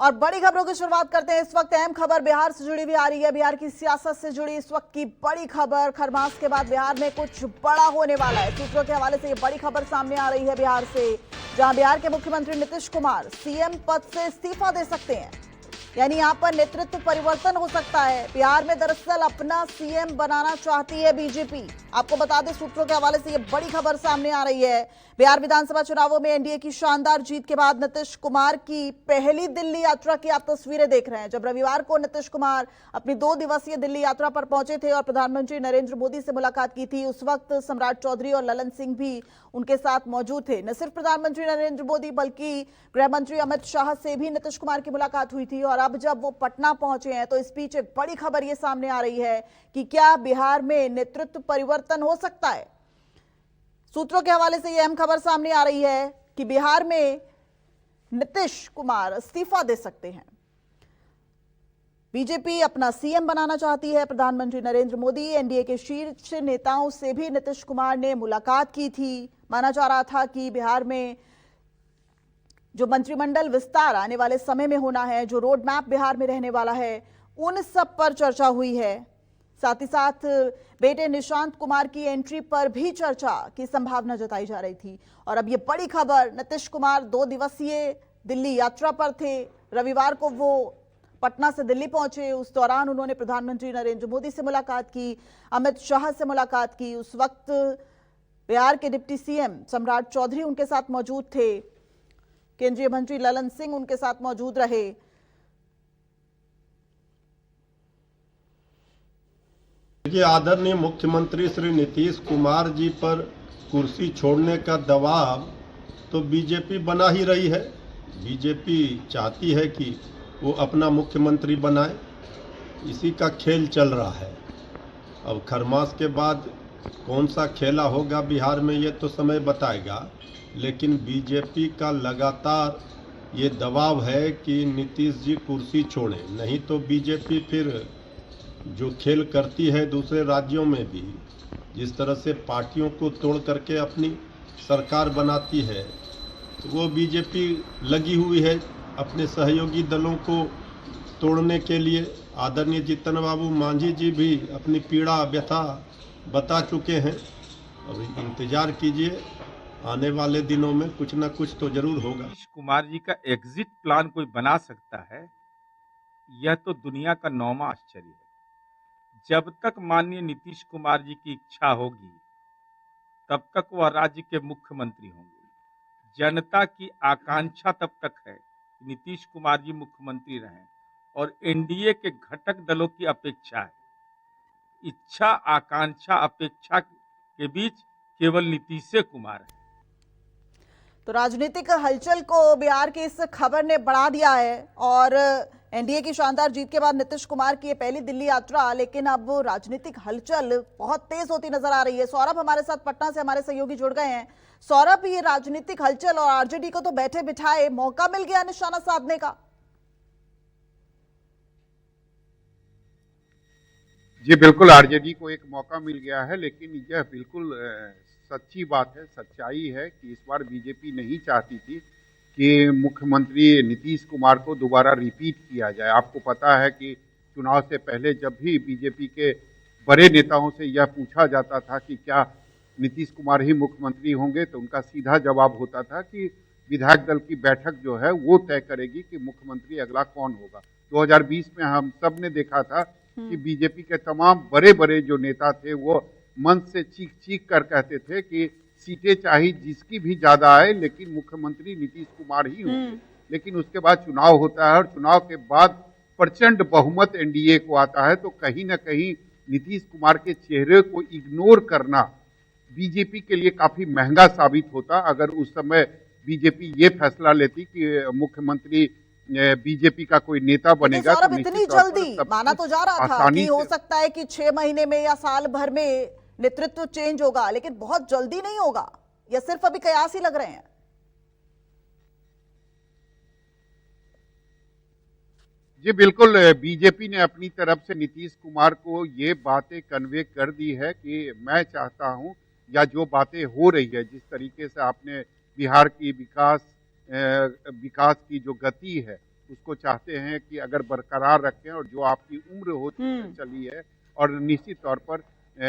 और बड़ी खबरों की शुरुआत करते हैं। इस वक्त अहम खबर बिहार से जुड़ी हुई आ रही है। बिहार की सियासत से जुड़ी इस वक्त की बड़ी खबर। खरमास के बाद बिहार में कुछ बड़ा होने वाला है। सूत्रों के हवाले से ये बड़ी खबर सामने आ रही है बिहार से, जहां बिहार के मुख्यमंत्री नीतीश कुमार सीएम पद से इस्तीफा दे सकते हैं। यानी यहां पर नेतृत्व परिवर्तन हो सकता है। बिहार में दरअसल अपना सीएम बनाना चाहती है बीजेपी। आपको बता दें, सूत्रों के हवाले से यह बड़ी खबर सामने आ रही है। बिहार विधानसभा चुनावों में एनडीए की शानदार जीत के बाद नीतीश कुमार की पहली दिल्ली यात्रा की आप तस्वीरें देख रहे हैं। जब रविवार को नीतीश कुमार अपनी 2 दिवसीय दिल्ली यात्रा पर पहुंचे थे और प्रधानमंत्री नरेंद्र मोदी से मुलाकात की थी, उस वक्त सम्राट चौधरी और ललन सिंह भी उनके साथ मौजूद थे। न सिर्फ प्रधानमंत्री नरेंद्र मोदी बल्कि गृह मंत्री अमित शाह से भी नीतीश कुमार की मुलाकात हुई थी। और अब जब वो पटना पहुंचे हैं तो इस बीच एक बड़ी खबर ये सामने आ रही है कि क्या बिहार में नेतृत्व परिवर्तन हो सकता है। सूत्रों के हवाले से यह अहम खबर सामने आ रही है कि बिहार में नीतीश कुमार इस्तीफा दे सकते हैं। बीजेपी अपना सीएम बनाना चाहती है। प्रधानमंत्री नरेंद्र मोदी, एनडीए के शीर्ष नेताओं से भी नीतीश कुमार ने मुलाकात की थी। माना जा रहा था कि बिहार में जो मंत्रिमंडल विस्तार आने वाले समय में होना है, जो रोड मैप बिहार में रहने वाला है, उन सब पर चर्चा हुई है। साथ ही साथ बेटे निशांत कुमार की एंट्री पर भी चर्चा की संभावना जताई जा रही थी। और अब ये बड़ी खबर, नीतीश कुमार 2 दिवसीय दिल्ली यात्रा पर थे। रविवार को वो पटना से दिल्ली पहुंचे। उस दौरान उन्होंने प्रधानमंत्री नरेंद्र मोदी से मुलाकात की, अमित शाह से मुलाकात की। उस वक्त बिहार के डिप्टी सीएम सम्राट चौधरी उनके साथ मौजूद थे। केंद्रीय मंत्री ललन सिंह उनके साथ मौजूद रहे। देखिए, आदरणीय मुख्यमंत्री श्री नीतीश कुमार जी पर कुर्सी छोड़ने का दबाव तो बीजेपी बना ही रही है। बीजेपी चाहती है कि वो अपना मुख्यमंत्री बनाए, इसी का खेल चल रहा है। अब खरमास के बाद कौन सा खेला होगा बिहार में, ये तो समय बताएगा। लेकिन बीजेपी का लगातार ये दबाव है कि नीतीश जी कुर्सी छोड़ें, नहीं तो बीजेपी फिर जो खेल करती है दूसरे राज्यों में भी, जिस तरह से पार्टियों को तोड़ करके अपनी सरकार बनाती है, तो वो बीजेपी लगी हुई है अपने सहयोगी दलों को तोड़ने के लिए। आदरणीय जीतन बाबू मांझी जी भी अपनी पीड़ा व्यथा बता चुके हैं। अब इंतजार कीजिए, आने वाले दिनों में कुछ ना कुछ तो जरूर होगा। नीतीश कुमार जी का एग्जिट प्लान कोई बना सकता है, यह तो दुनिया का 9वां आश्चर्य है। जब तक माननीय नीतीश कुमार जी की इच्छा होगी, तब तक वह राज्य के मुख्यमंत्री होंगे। जनता की आकांक्षा तब तक है कि नीतीश कुमार जी मुख्यमंत्री रहें, और एनडीए के घटक दलों की अपेक्षा है। इच्छा, आकांक्षा, अपेक्षा के बीच केवल नीतीश कुमार है। तो राजनीतिक हलचल को बिहार की इस खबर ने बढ़ा दिया है। और एनडीए की शानदार जीत के बाद नीतीश कुमार की ये पहली दिल्ली यात्रा, लेकिन अब राजनीतिक हलचल बहुत तेज होती नजर आ रही है। सौरभ हमारे साथ पटना से हमारे सहयोगी जुड़ गए हैं। सौरभ, ये राजनीतिक हलचल और आरजेडी को तो बैठे बिठाए मौका मिल गया निशाना साधने का। जी बिल्कुल, आरजेडी को एक मौका मिल गया है, लेकिन यह बिल्कुल सच्ची बात है, सच्चाई है कि इस बार बीजेपी नहीं चाहती थी कि मुख्यमंत्री नीतीश कुमार को दोबारा रिपीट किया जाए। आपको पता है कि चुनाव से पहले जब भी बीजेपी के बड़े नेताओं से यह पूछा जाता था कि क्या नीतीश कुमार ही मुख्यमंत्री होंगे, तो उनका सीधा जवाब होता था कि विधायक दल की बैठक जो है वो तय करेगी कि मुख्यमंत्री अगला कौन होगा। 2020 में हम सब ने देखा था कि बीजेपी के तमाम बड़े बड़े जो नेता थे वो मंच से चीख चीख कर कहते थे कि सीटें चाहे जिसकी भी ज्यादा आए, लेकिन मुख्यमंत्री नीतीश कुमार ही होंगे। लेकिन उसके बाद चुनाव होता है और चुनाव के बाद प्रचंड बहुमत एनडीए को आता है, तो कहीं ना कहीं नीतीश कुमार के चेहरे को इग्नोर करना बीजेपी के लिए काफी महंगा साबित होता अगर उस समय बीजेपी ये फैसला लेती कि मुख्यमंत्री बीजेपी का कोई नेता बनेगा। तो इतनी जल्दी माना तो जा रहा था कि हो सकता है कि 6 महीने में या साल भर में नेतृत्व चेंज होगा, लेकिन बहुत जल्दी नहीं होगा, या सिर्फ अभी कयास ही लग रहे हैं। जी बिल्कुल, बीजेपी ने अपनी तरफ से नीतीश कुमार को ये बातें कन्वे कर दी है कि मैं चाहता हूं, या जो बातें हो रही है, जिस तरीके से आपने बिहार की विकास की जो गति है उसको चाहते हैं कि अगर बरकरार रखें, और जो आपकी उम्र होती चली है, और निश्चित तौर पर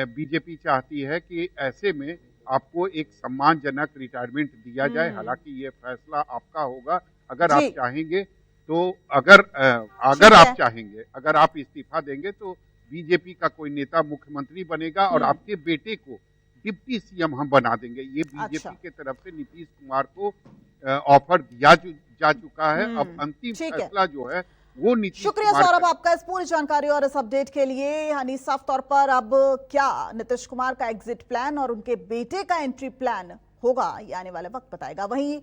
बीजेपी चाहती है कि ऐसे में आपको एक सम्मानजनक रिटायरमेंट दिया जाए। हालांकि ये फैसला आपका होगा, अगर आप जी। चाहेंगे तो। अगर ठीक आप है। चाहेंगे, अगर आप इस्तीफा देंगे तो बीजेपी का कोई नेता मुख्यमंत्री बनेगा और आपके बेटे को डिप्टी सीएम हम बना देंगे। ये बीजेपी अच्छा। के तरफ से नीतीश कुमार को ऑफर दिया जा चुका है। अब अंतिम ठीक है। फैसला जो है वो नीतीश शुक्रिया कुमार सौरभ का- आपका इस पूरी जानकारी और इस अपडेट के लिए। यानी साफ तौर पर अब क्या नीतीश कुमार का एग्जिट प्लान और उनके बेटे का एंट्री प्लान होगा, ये आने वाले वक्त बताएगा। वहीं